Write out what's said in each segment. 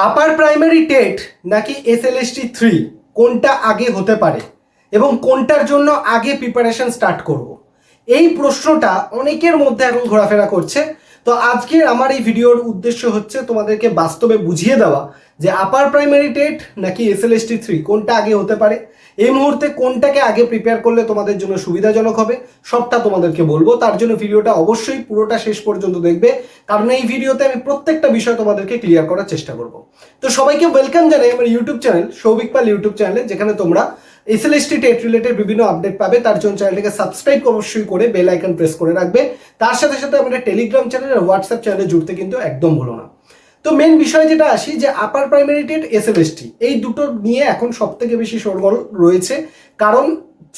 Upper primary TET নাকি SLST 3 কোনটা আগে হতে পারে এবং কোনটার জন্য আগে প্রিপারেশন স্টার্ট করব, এই প্রশ্নটা অনেকের মধ্যে এখন ঘোরাফেরা করছে। তো আজকে আমার এই ভিডিওর উদ্দেশ্য হচ্ছে তোমাদেরকে বাস্তবে বুঝিয়ে দেওয়া যে আপার প্রাইমারি টেট নাকি এসএলএসটি 3 কোনটা আগে হতে পারে, এই মুহূর্তে কোনটাকে আগে প্রিপেয়ার করলে তোমাদের জন্য সুবিধাজনক হবে সবটা তোমাদেরকে বলবো। তার জন্য ভিডিওটা অবশ্যই পুরোটা শেষ পর্যন্ত দেখবে, কারণ এই ভিডিওতে আমি প্রত্যেকটা বিষয় তোমাদেরকে ক্লিয়ার করার চেষ্টা করব। তো সবাইকে ওয়েলকাম জানাই আমার ইউটিউব চ্যানেল সৌভিক পাল ইউটিউব চ্যানেলে, যেখানে তোমরা এসএলএসটি টেট রিলেটেড বিভিন্ন আপডেট পাবে। তার জন্য চ্যানেলটাকে সাবস্ক্রাইব অবশ্যই করে বেল আইকন প্রেস করে রাখবে। তার সাথে সাথে আমাদের টেলিগ্রাম চ্যানেল আর হোয়াটসঅ্যাপ চ্যানেলে জুড়তে কিন্তু একদম ভুলো না। তো মেন বিষয় যেটা আসি যে আপার প্রাইমারি টেট এসএলএসটি এই দুটো নিয়ে এখন সব থেকে বেশি শোরগোল রয়েছে, কারণ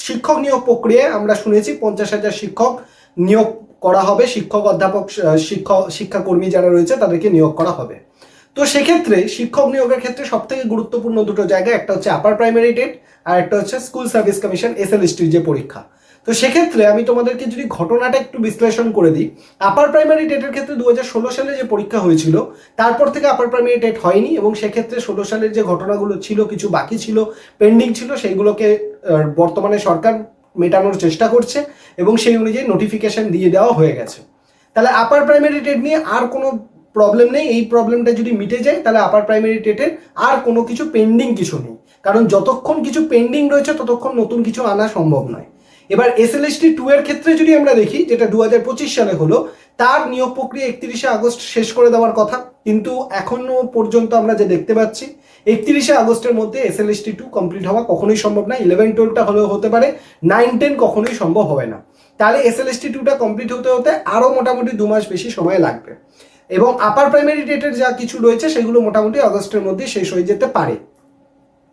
শিক্ষক নিয়োগ প্রক্রিয়ায় আমরা শুনেছি 50,000 শিক্ষক নিয়োগ করা হবে, শিক্ষক অধ্যাপক শিক্ষাকর্মী যারা রয়েছে তাদেরকে নিয়োগ করা হবে। তো সেক্ষেত্রে শিক্ষক নিয়োগের ক্ষেত্রে সব থেকে গুরুত্বপূর্ণ দুটো জায়গা, একটা হচ্ছে আপার প্রাইমারি টেট আর একটা হচ্ছে স্কুল সার্ভিস কমিশন এসএলএসটির যে পরীক্ষা। তো সেক্ষেত্রে আমি তোমাদেরকে যদি ঘটনাটা একটু বিশ্লেষণ করে দিই, আপার প্রাইমারি টেটের ক্ষেত্রে 2016 সালে যে পরীক্ষা হয়েছিল তারপর থেকে আপার প্রাইমারি টেট হয়নি, এবং সেক্ষেত্রে 16 সালের যে ঘটনাগুলো ছিল, কিছু বাকি ছিল, পেন্ডিং ছিল, সেইগুলোকে বর্তমানে সরকার মেটানোর চেষ্টা করছে এবং সেই অনুযায়ী নোটিফিকেশন দিয়ে দেওয়া হয়ে গেছে। তাহলে আপার প্রাইমারি টেট নিয়ে আর কোনো প্রবলেম নেই। এই প্রবলেমটা যদি মিটে যায় তাহলে আপার প্রাইমারি টেটের আর কোনো কিছু পেন্ডিং কিছু নেই, কারণ যতক্ষণ কিছু পেন্ডিং রয়েছে ততক্ষণ নতুন কিছু আনা সম্ভব নয়। এবার এসএলএসটি 2 এর ক্ষেত্রে যদি আমরা দেখি, যেটা 2025 সালে হলো, তার নিয়োগ প্রক্রিয়া 31শে আগস্ট শেষ করে দেওয়ার কথা, কিন্তু এখনো পর্যন্ত আমরা যে দেখতে পাচ্ছি 31শে আগস্টের মধ্যে এসএলএসটি 2 কমপ্লিট হওয়া কখনোই সম্ভব না। 11-12টা হলেও হতে পারে, 9-10 কখনোই সম্ভব হবে না। তাহলে এসএলএসটি 2টা কমপ্লিট হতে হতে আরও মোটামুটি 2 মাস বেশি সময় লাগবে, এবং আপার প্রাইমারি টেটের যা কিছু রয়েছে সেগুলো মোটামুটি আগস্টের মধ্যে শেষ হয়ে যেতে পারে।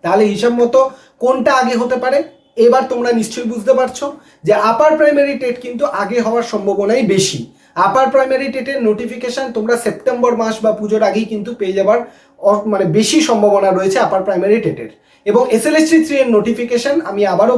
তাহলে হিসাব মতো কোনটা আগে হতে পারে এবার তোমরা নিশ্চয়ই বুঝতে পারছো যে আপার প্রাইমারি টেট কিন্তু আগে হওয়ার সম্ভাবনাই বেশি। আপার প্রাইমারি টেটের নোটিফিকেশন তোমরা সেপ্টেম্বর মাস বা পুজোর আগেই কিন্তু পেয়ে যাবার মানে বেশি সম্ভাবনা রয়েছে আপার প্রাইমারি টেটের। এবং এসএলএসটি 3 এর নোটিফিকেশন আমি আবারও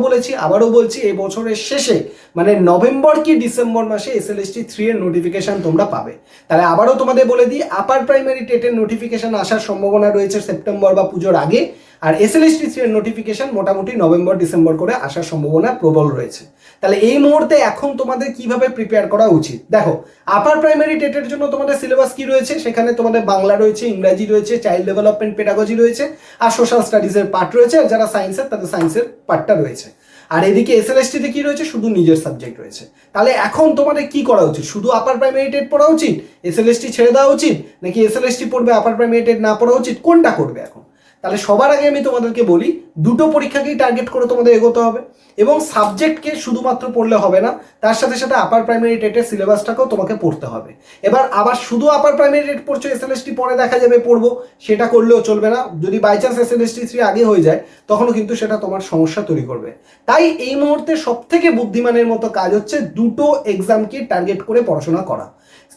বলছি এই বছরের শেষে মানে নভেম্বর কি ডিসেম্বর মাসে এসএলএসটি 3 এর নোটিফিকেশন তোমরা পাবে। তাহলে আবারও তোমাদের বলে দিই, আপার প্রাইমারি টেটের নোটিফিকেশন আসার সম্ভাবনা রয়েছে সেপ্টেম্বর বা পুজোর আগে, আর এসএলএসটি 3 এর নোটিফিকেশন মোটামুটি নভেম্বর ডিসেম্বর করে আসার সম্ভাবনা প্রবল রয়েছে। তাহলে এই মুহূর্তে এখন তোমাদের কিভাবে প্রিপেয়ার করা উচিত, দেখো আপার প্রাইমারি টেটের জন্য তোমাদের সিলেবাস কি রয়েছে, সেখানে তোমাদের বাংলা রয়েছে, ইংরাজি রয়েছে, চাইল্ড ডেভেলপমেন্ট পেডাগজি রয়েছে, আর সোশ্যাল স্টাডিজের পার্ট রয়েছে, আর যারা সায়েন্সের তাদের সায়েন্সের পার্টটা রয়েছে। আর এদিকে এসএলএসটিতে কি রয়েছে, শুধু নিজের সাবজেক্ট রয়েছে। তাহলে এখন তোমাদের কি করা উচিত, শুধু আপার প্রাইমারি টেট পড়া উচিত, এসএলএসটি ছেড়ে দেওয়া উচিত, নাকি এসএলএসটি পড়বে আপার প্রাইমারি টেট না পড়া উচিত, কোনটা করবে এখন? তাহলে সবার আগে আমি তোমাদেরকে বলি, দুটো পরীক্ষাকেই টার্গেট করে তোমাদের এগোতে হবে, এবং সাবজেক্টকে শুধুমাত্র পড়লে হবে না, তার সাথে সাথে আপার প্রাইমারি টেটের সিলেবাসটাকেও তোমাকে পড়তে হবে। এবার আবার শুধু আপার প্রাইমারি টেট পড়ছো, এসএলএসটি পরে দেখা যাবে পড়বো, সেটা করলেও চলবে না। যদি বাই চান্স এসএলএসটি 3 আগে হয়ে যায় তখনও কিন্তু সেটা তোমার সমস্যা তৈরি করবে। তাই এই মুহূর্তে সব থেকে বুদ্ধিমানের মতো কাজ হচ্ছে দুটো এক্সামকে টার্গেট করে পড়াশোনা করা।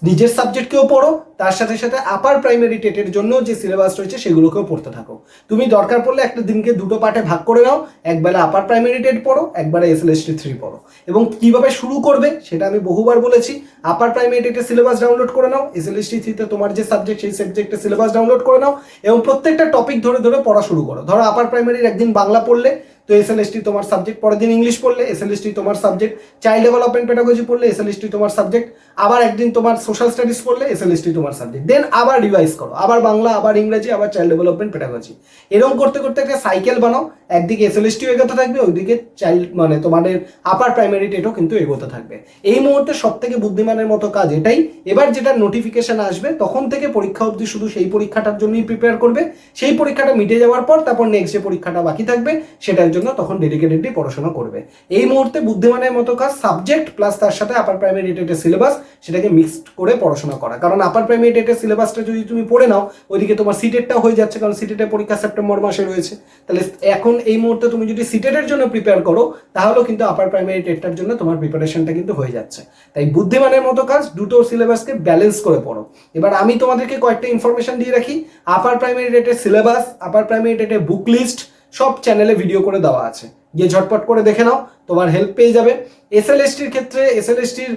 নিজের সাবজেক্টকেও পড়ো, তার সাথে সাথে আপার প্রাইমারি টেটের জন্য যে সিলেবাস রয়েছে সেগুলোকেও পড়তে থাকো। তুমি দরকার পড়লে একটা দিনকে দুটো পার্টে ভাগ করে নাও, একবেলা আপার প্রাইমারি টেট পড়ো, একবারে এসএলএসটি 3 পড়ো। এবং কিভাবে শুরু করবে সেটা আমি বহুবার বলেছি, আপার প্রাইমারি টেটের সিলেবাস ডাউনলোড করে নাও, এসএলএসটি 3তে তোমার যে সাবজেক্ট সেই সাবজেক্টের সিলেবাস ডাউনলোড করে নাও, এবং প্রত্যেকটা টপিক ধরে ধরে পড়া শুরু করো। ধরো আপার প্রাইমারির একদিন বাংলা পড়লে, তো এসএলএসটি তোমার সাবজেক্ট, পরের দিন ইংলিশ পড়লে এসএলএসটি তোমার সাবজেক্ট, চাইল্ড ডেভেলপমেন্ট পেডাগজি পড়লে এসএলএসটি তোমার সাবজেক্ট, আবার একদিন তোমার সোশ্যাল স্টাডিজ পড়লে এসএলএসটি তোমার সাবজেক্ট, দেন আবার রিভাইজ করো, আবার বাংলা, আবার ইংরেজি, আবার চাইল্ড ডেভেলপমেন্ট পেডাগজি। এরকম করতে করতে একটা সাইকেল বানাও, একদিকে এসএলএসটিও এগোতে থাকবে, ওইদিকে চাইল্ড মানে তোমাদের আপার প্রাইমারি টেটও কিন্তু এগোতে থাকবে। এই মুহূর্তে সব থেকে বুদ্ধিমানের মতো কাজ এটাই। এবার যেটা নোটিফিকেশন আসবে তখন থেকে পরীক্ষা অবধি শুধু সেই পরীক্ষাটার জন্যই প্রিপেয়ার করবে। সেই পরীক্ষাটা মিটে যাওয়ার পর তারপর নেক্সট যে পরীক্ষাটা বাকি থাকবে সেটার জন্য তখন ডেডিকেটেডলি পড়াশোনা করবে। এই মুহূর্তে বুদ্ধিমানের মতো কাজ সাবজেক্ট প্লাস তার সাথে আপার প্রাইমারি টেটের সিলেবাস, সেটাকে মিক্সড করে পড়াশোনা করা। কারণ আপার প্রাইমারি টেটের সিলেবাসটা যদি তুমি পড়ে নাও, ওইদিকে তোমার সিটেটটাও হয়ে যাচ্ছে, কারণ সিটেটের পরীক্ষা সেপ্টেম্বর মাসে রয়েছে। তাহলে এখন এই মুহূর্তে তুমি যদি সিটেটের জন্য প্রিপেয়ার করো তাহলেও কিন্তু আপার প্রাইমারি টেটটার জন্য তোমার প্রিপারেশনটা কিন্তু হয়ে যাচ্ছে। তাই বুদ্ধিমানের মতো কাজ, দুটো সিলেবাসকে ব্যালেন্স করে পড়ো। এবার আমি তোমাদেরকে কয়েকটা ইনফরমেশন দিয়ে রাখি, আপার প্রাইমারি টেটের সিলেবাস, আপার প্রাইমারি টেটের বুক লিস্ট সব চ্যানেলে ভিডিও করে দেওয়া আছে। গিয়ে ঝটপট করে দেখে নাও, তোমার হেল্প পেয়ে যাবে। এসএলএসটির ক্ষেত্রে এসএলএসটির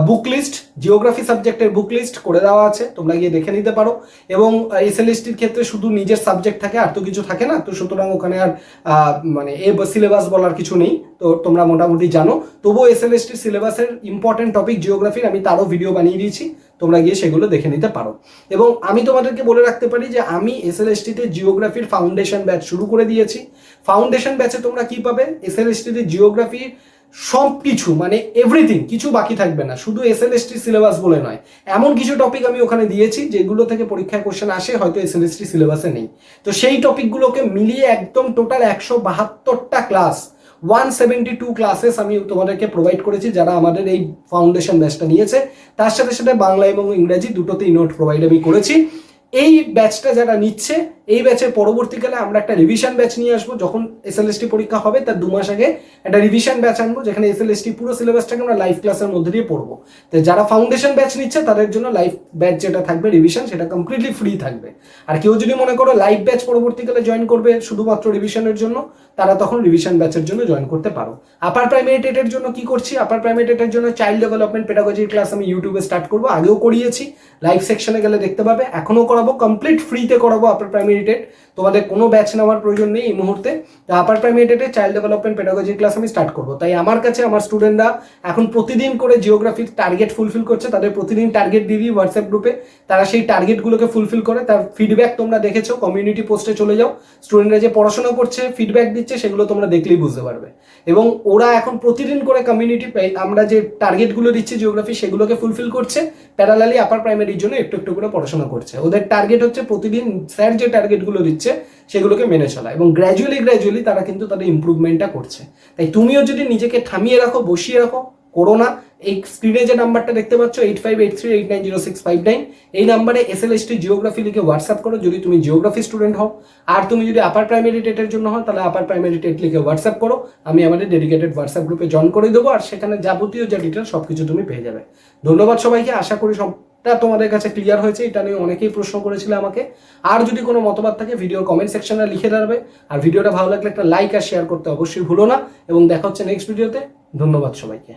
বুক লিস্ট, জিওগ্রাফি সাবজেক্টের বুক লিস্ট করে দেওয়া আছে, তোমরা গিয়ে দেখে নিতে পারো। এবং এসএলএসটির ক্ষেত্রে শুধু নিজের সাবজেক্ট থাকে, আর তো কিছু থাকে না, তো সুতরাং ওখানে আর মানে সিলেবাস বলার কিছু নেই, তো তোমরা মোটামুটি জানো। তবুও এসএলএসটির সিলেবাসের ইম্পর্টেন্ট টপিক জিওগ্রাফির আমি তারও ভিডিও বানিয়ে দিয়েছি, তোমরা গিয়ে সেগুলো দেখে নিতে পারো। এবং আমি তোমাদেরকে বলে রাখতে পারি যে আমি এসএলএসটিতে জিওগ্রাফির ফাউন্ডেশন ব্যাচ শুরু করে দিয়েছি। ফাউন্ডেশন ব্যাচে তোমরা কি পাবে, এসএলএসটিতে জিওগ্রাফির সব কিছু, মানে এভরিথিং, কিছু বাকি থাকবে না। শুধু এসএলএসটি সিলেবাস বলে নয়, এমন কিছু টপিক আমি ওখানে দিয়েছি যেগুলো থেকে পরীক্ষায় কোশ্চেন আসে, হয়তো এসএলএসটি সিলেবাসে নেই। তো সেই টপিকগুলোকে মিলিয়ে একদম টোটাল 172টা ক্লাস, 172 ক্লাসেস আমি তোমাদেরকে প্রোভাইড করেছি যারা আমাদের এই ফাউন্ডেশন ব্যাচটা নিয়েছে। তার সাথে সাথে বাংলা এবং ইংরেজি দুটোতেই নোট প্রোভাইড আমি করেছি। এই ব্যাচটা যারা নিচ্ছে, এই ব্যাচের পরবর্তীকালে আমরা একটা রিভিশন ব্যাচ নিয়ে আসবো। যখন এসএলএসটি পরীক্ষা হবে তার 2 মাস আগে একটা রিভিশন ব্যাচ আনবো, যেখানে এসএলএসটি পুরো সিলেবাসটাকে আমরা লাইভ ক্লাসের মধ্যে দিয়ে পড়বো। তো যারা ফাউন্ডেশন ব্যাচ নিচ্ছে তাদের জন্য লাইভ ব্যাচ যেটা থাকবে রিভিশন, সেটা কমপ্লিটলি ফ্রি থাকবে। আর কেউ যদি মনে করো লাইভ ব্যাচ পরবর্তীকালে জয়েন করবে শুধুমাত্র রিভিশনের জন্য, তারা তখন রিভিশন ব্যাচের জন্য জয়েন করতে পারো। আপার প্রাইমারি টেটের জন্য কি করছি, আপার প্রাইমারি টেটের জন্য চাইল্ড ডেভেলপমেন্ট পেডাগজির ক্লাস আমি ইউটিউবে স্টার্ট করবো। আগেও করিয়েছি, লাইভ সেকশনে গেলে দেখতে পাবে। এখনো করাবো, কমপ্লিট ফ্রিতে করাবো আপার প্রাইমারি টেট, তোমাদের কোনো ব্যাচ নেওয়ার প্রয়োজন নেই এই মুহূর্তে। তো আপার প্রাইমারি টেটে চাইল্ড ডেভেলপমেন্ট পেডাগজি ক্লাস আমি স্টার্ট করবো। তাই আমার কাছে আমার স্টুডেন্টরা এখন প্রতিদিন করে জিওগ্রাফির টার্গেট ফুলফিল করছে, তাদের প্রতিদিন টার্গেট দিয়ে দিই হোয়াটসঅ্যাপ গ্রুপে। তারা সেই টার্গেটগুলোকে ফুলফিল করে, তার ফিডব্যাক তোমরা দেখেছো, কমিউনিটি পোস্টে চলে যাও। স্টুডেন্টরা যে পড়াশোনা করছে, ফিডব্যাক দিচ্ছে, সেগুলো তোমরা দেখলেই বুঝতে পারবে। এবং ওরা এখন প্রতিদিন করে কমিউনিটি, আমরা যে টার্গেটগুলো দিচ্ছি জিওগ্রাফি, সেগুলোকে ফুলফিল করছে, প্যারালালি আপার প্রাইমারির জন্য একটু একটু করে পড়াশোনা করছে। ওদের টার্গেট হচ্ছে প্রতিদিন স্যার যে টার্গেটগুলো দিচ্ছে সেগুলোকে মেনে চলা, এবং গ্র্যাজুয়ালি তারা কিন্তু তাদের ইম্প্রুভমেন্টটা করছে। তাই তুমিও যদি নিজেকে থামিয়ে রাখো, বসিয়ে রাখো, করো না। এই স্ক্রিনে যে নাম্বারটা দেখতে পাচ্ছ 8583890659, এই নাম্বারে এসএলএসটি জিওগ্রাফি লিখে হোয়াটসঅ্যাপ করো যদি তুমি জিওগ্রাফি স্টুডেন্ট হও। আর তুমি যদি আপার প্রাইমারি টেটের জন্য হও, তাহলে আপার প্রাইমারি টেট লিখে হোয়াটসঅ্যাপ করো, আমি আমাদের ডেডিকেটেড হোয়াটসঅ্যাপ গ্রুপে জয়েন করে দেবো। আর সেখানে যাবতীয় যা ডিটেল সবকিছু তুমি পেয়ে যাবে। ধন্যবাদ সবাইকে, আশা করি সবটা তোমাদের কাছে ক্লিয়ার হয়েছে। এটা নিয়ে অনেকেই প্রশ্ন করেছিল আমাকে। আর যদি কোনো মতবাদ থাকে ভিডিওর কমেন্ট সেকশনে লিখে দাঁড়াবে। আর ভিডিওটা ভালো লাগলে একটা লাইক আর শেয়ার করতে অবশ্যই ভুলো না। এবং দেখা হচ্ছে নেক্সট ভিডিওতে। ধন্যবাদ সবাইকে।